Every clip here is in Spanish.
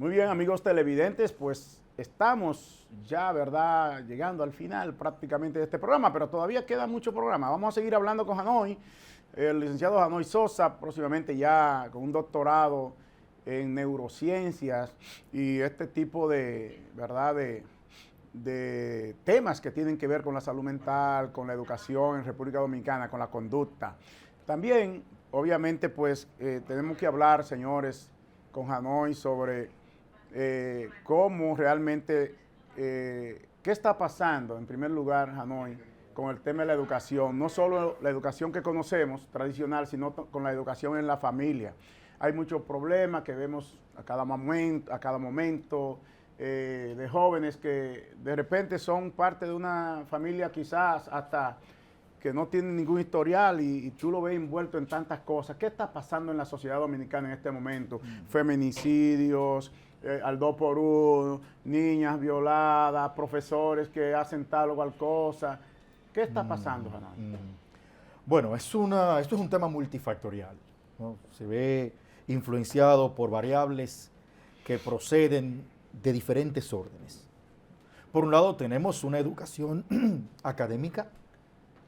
Muy bien, amigos televidentes, pues estamos ya, ¿verdad?, llegando al final prácticamente de este programa, pero todavía queda mucho programa. Vamos a seguir hablando con Janoy, el licenciado Janoy Sosa, próximamente ya con un doctorado en neurociencias y este tipo de, ¿verdad?, de temas que tienen que ver con la salud mental, con la educación en República Dominicana, con la conducta. También, obviamente, pues tenemos que hablar, señores, con Janoy sobre cómo realmente, qué está pasando, en primer lugar, Janoy, con el tema de la educación. No solo la educación que conocemos, tradicional, sino con la educación en la familia. Hay muchos problemas que vemos a cada momento de jóvenes que de repente son parte de una familia quizás hasta que no tienen ningún historial y tú lo ves envuelto en tantas cosas. ¿Qué está pasando en la sociedad dominicana en este momento? Feminicidios, al 2x1, niñas violadas, profesores que hacen tal o cual cosa. ¿Qué está pasando, Janoy? Bueno, esto es un tema multifactorial, ¿no? Se ve influenciado por variables que proceden de diferentes órdenes. Por un lado, tenemos una educación académica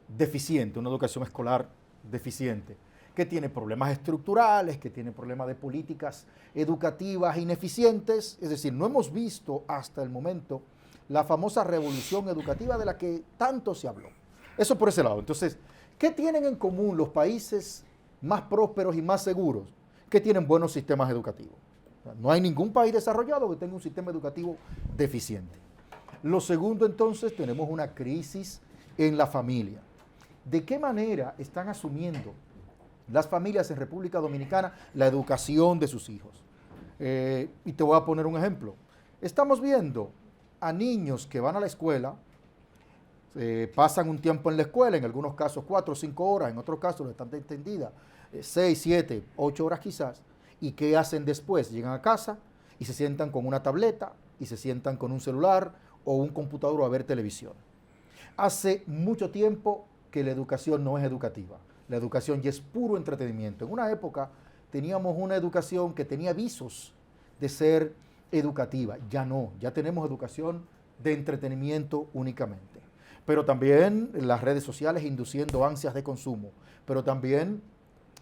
deficiente, una educación escolar deficiente, que tiene problemas estructurales, que tiene problemas de políticas educativas ineficientes. Es decir, no hemos visto hasta el momento la famosa revolución educativa de la que tanto se habló. Eso por ese lado. Entonces, ¿qué tienen en común los países más prósperos y más seguros? Que tienen buenos sistemas educativos. No hay ningún país desarrollado que tenga un sistema educativo deficiente. Lo segundo, entonces, tenemos una crisis en la familia. ¿De qué manera están asumiendo las familias en República Dominicana la educación de sus hijos? Y te voy a poner un ejemplo. Estamos viendo a niños que van a la escuela, pasan un tiempo en la escuela, en algunos casos 4 o 5 horas, en otros casos, bastante extendida, 6, 7, 8 horas quizás, y ¿qué hacen después? Llegan a casa y se sientan con una tableta y se sientan con un celular o un computador a ver televisión. Hace mucho tiempo que la educación no es educativa. La educación ya es puro entretenimiento. En una época teníamos una educación que tenía visos de ser educativa. Ya no, ya tenemos educación de entretenimiento únicamente. Pero también las redes sociales induciendo ansias de consumo. Pero también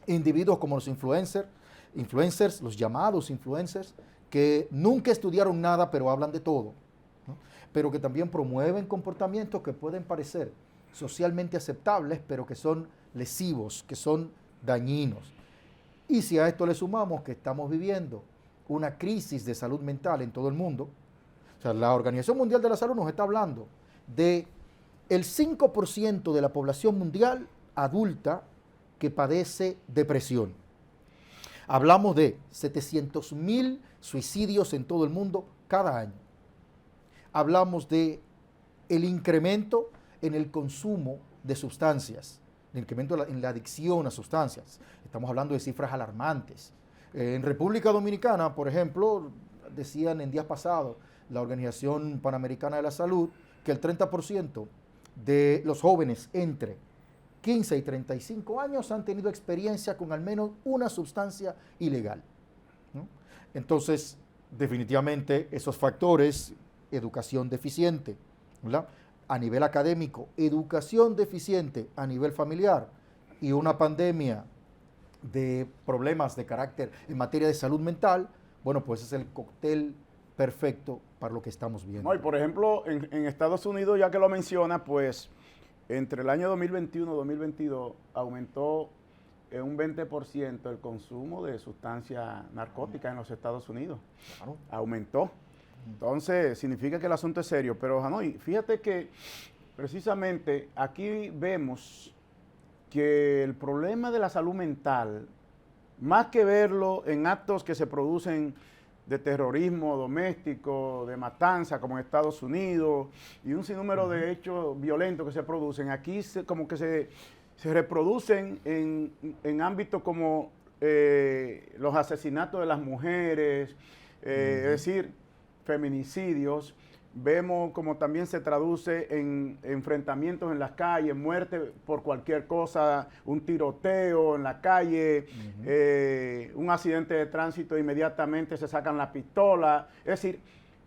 individuos como los influencers, los llamados influencers, que nunca estudiaron nada pero hablan de todo, ¿no? Pero que también promueven comportamientos que pueden parecer socialmente aceptables, pero que son lesivos, que son dañinos. Y si a esto le sumamos que estamos viviendo una crisis de salud mental en todo el mundo, o sea, la Organización Mundial de la Salud nos está hablando de el 5% de la población mundial adulta que padece depresión. Hablamos de 700.000 suicidios en todo el mundo cada año. Hablamos de el incremento en el consumo de sustancias, el incremento en la adicción a sustancias. Estamos hablando de cifras alarmantes. En República Dominicana, por ejemplo, decían en días pasados la Organización Panamericana de la Salud que el 30% de los jóvenes entre 15 y 35 años han tenido experiencia con al menos una sustancia ilegal, ¿no? Entonces, definitivamente esos factores, educación deficiente, ¿verdad?, a nivel académico, educación deficiente a nivel familiar y una pandemia de problemas de carácter en materia de salud mental, bueno, pues es el cóctel perfecto para lo que estamos viendo. No, y por ejemplo, en Estados Unidos, ya que lo menciona, pues entre el año 2021 y 2022 aumentó en un 20% el consumo de sustancias narcóticas en los Estados Unidos. Claro. Aumentó. Entonces, significa que el asunto es serio. Pero, Janoy, fíjate que precisamente aquí vemos que el problema de la salud mental, más que verlo en actos que se producen de terrorismo doméstico, de matanza, como en Estados Unidos, y un sinnúmero de hechos violentos que se producen, aquí como que se reproducen en ámbitos como los asesinatos de las mujeres, es decir, feminicidios, vemos como también se traduce en enfrentamientos en las calles, muerte por cualquier cosa, un tiroteo en la calle, un accidente de tránsito, inmediatamente se sacan la pistola. Es decir,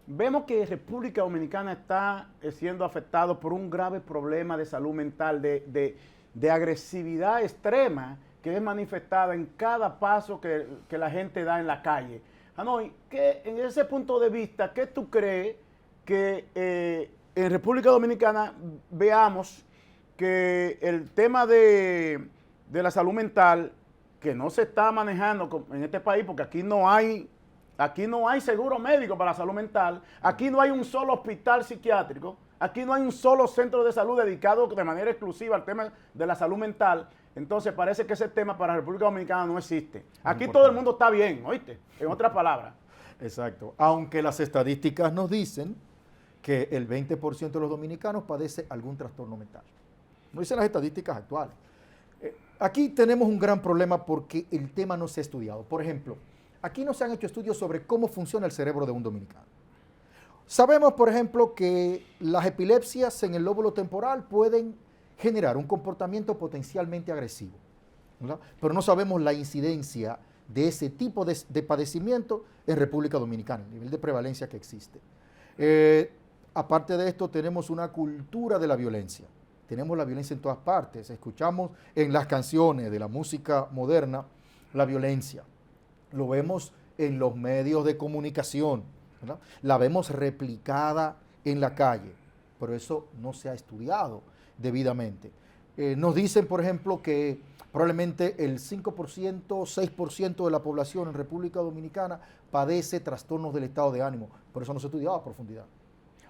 vemos que República Dominicana está siendo afectado por un grave problema de salud mental, de agresividad extrema que es manifestada en cada paso que la gente da en la calle. Hanoi, en ese punto de vista, ¿qué tú crees que en República Dominicana veamos que el tema de la salud mental, que no se está manejando en este país, porque aquí no hay seguro médico para la salud mental, aquí no hay un solo hospital psiquiátrico, aquí no hay un solo centro de salud dedicado de manera exclusiva al tema de la salud mental? Entonces parece que ese tema para la República Dominicana no existe. Aquí todo el mundo está bien, ¿oíste? En otras palabras. Exacto. Aunque las estadísticas nos dicen que el 20% de los dominicanos padece algún trastorno mental. No dicen las estadísticas actuales. Aquí tenemos un gran problema porque el tema no se ha estudiado. Por ejemplo, aquí no se han hecho estudios sobre cómo funciona el cerebro de un dominicano. Sabemos, por ejemplo, que las epilepsias en el lóbulo temporal pueden generar un comportamiento potencialmente agresivo, ¿verdad? Pero no sabemos la incidencia de ese tipo de padecimiento en República Dominicana, el nivel de prevalencia que existe. Aparte de esto, tenemos una cultura de la violencia. Tenemos la violencia en todas partes. Escuchamos en las canciones de la música moderna la violencia. Lo vemos en los medios de comunicación, ¿verdad? La vemos replicada en la calle, pero eso no se ha estudiado debidamente. Nos dicen, por ejemplo, que probablemente el 5%, 6% de la población en República Dominicana padece trastornos del estado de ánimo, pero eso no se ha estudiado a profundidad.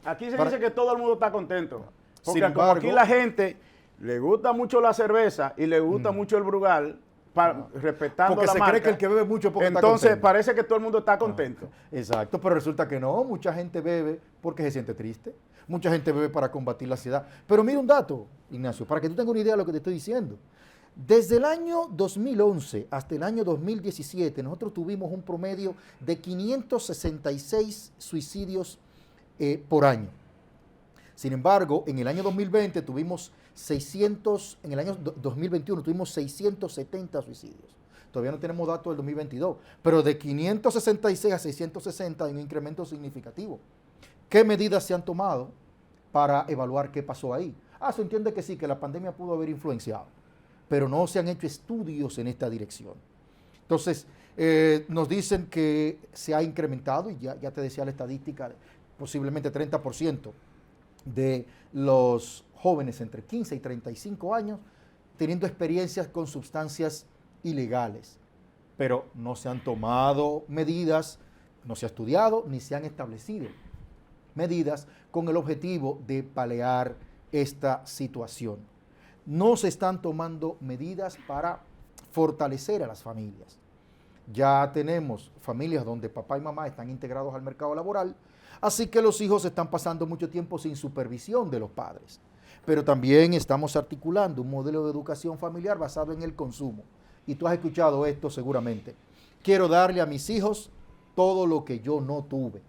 Aquí se dice que todo el mundo está contento, porque Sin embargo, como aquí la gente le gusta mucho la cerveza y le gusta mucho el Brugal, respetando porque la se marca, cree que el que bebe mucho porque entonces está contento. parece que todo el mundo está contento. Exacto, pero resulta que no, mucha gente bebe porque se siente triste, mucha gente bebe para combatir la ansiedad. Pero mira un dato, Ignacio, para que tú tengas una idea de lo que te estoy diciendo. Desde el año 2011 hasta el año 2017, nosotros tuvimos un promedio de 566 suicidios por año. Sin embargo, en el año 2020 tuvimos 600, en el año 2021 tuvimos 670 suicidios. Todavía no tenemos datos del 2022, pero de 566 a 660 hay un incremento significativo. ¿Qué medidas se han tomado para evaluar qué pasó ahí? Se entiende que sí, que la pandemia pudo haber influenciado, pero no se han hecho estudios en esta dirección. Entonces, nos dicen que se ha incrementado, y ya te decía la estadística, posiblemente 30% de los jóvenes entre 15 y 35 años teniendo experiencias con sustancias ilegales, pero no se han tomado medidas, no se ha estudiado ni se han establecido medidas con el objetivo de paliar esta situación. No se están tomando medidas para fortalecer a las familias. Ya tenemos familias donde papá y mamá están integrados al mercado laboral, así que los hijos están pasando mucho tiempo sin supervisión de los padres. Pero también estamos articulando un modelo de educación familiar basado en el consumo. Y tú has escuchado esto seguramente. Quiero darle a mis hijos todo lo que yo no tuve.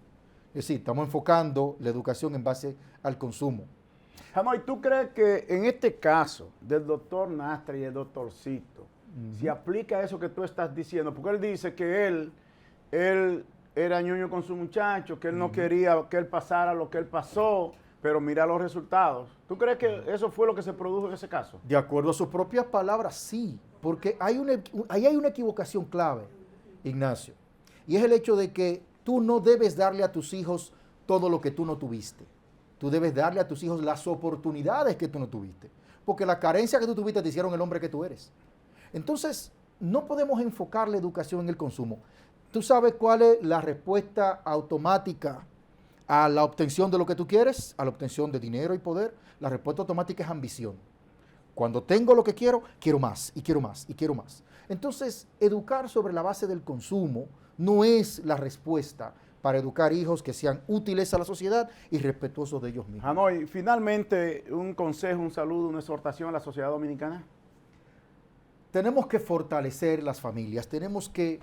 Es decir, estamos enfocando la educación en base al consumo. Hanoi, ¿tú crees que en este caso del doctor Nastra y el doctorcito, se aplica eso que tú estás diciendo? Porque él dice que él era ñoño con su muchacho, que él no quería que él pasara lo que él pasó, pero mira los resultados. ¿Tú crees que eso fue lo que se produjo en ese caso? De acuerdo a sus propias palabras, sí, porque ahí hay una equivocación clave, Ignacio, y es el hecho de que tú no debes darle a tus hijos todo lo que tú no tuviste. Tú debes darle a tus hijos las oportunidades que tú no tuviste, porque la carencia que tú tuviste te hicieron el hombre que tú eres. Entonces, no podemos enfocar la educación en el consumo. ¿Tú sabes cuál es la respuesta automática a la obtención de lo que tú quieres? A la obtención de dinero y poder. La respuesta automática es ambición. Cuando tengo lo que quiero, quiero más, y quiero más, y quiero más. Entonces, educar sobre la base del consumo no es la respuesta para educar hijos que sean útiles a la sociedad y respetuosos de ellos mismos. Hanoi, finalmente, un consejo, un saludo, una exhortación a la sociedad dominicana. Tenemos que fortalecer las familias, tenemos que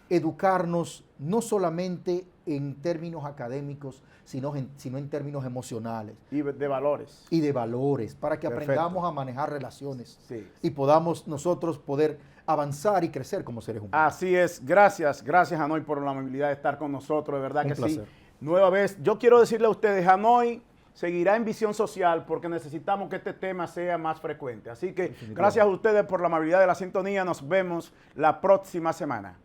educarnos no solamente en términos académicos, sino en términos emocionales. Y de valores. Y de valores, para que Perfecto. aprendamos a manejar relaciones Sí. y podamos nosotros poder avanzar y crecer como seres humanos. Así es. Gracias, Hanoi, por la amabilidad de estar con nosotros, de verdad Un que placer. sí. Nueva vez, yo quiero decirle a ustedes, Hanoi seguirá en Visión Social porque necesitamos que este tema sea más frecuente. Así que gracias a ustedes por la amabilidad de la sintonía. Nos vemos la próxima semana.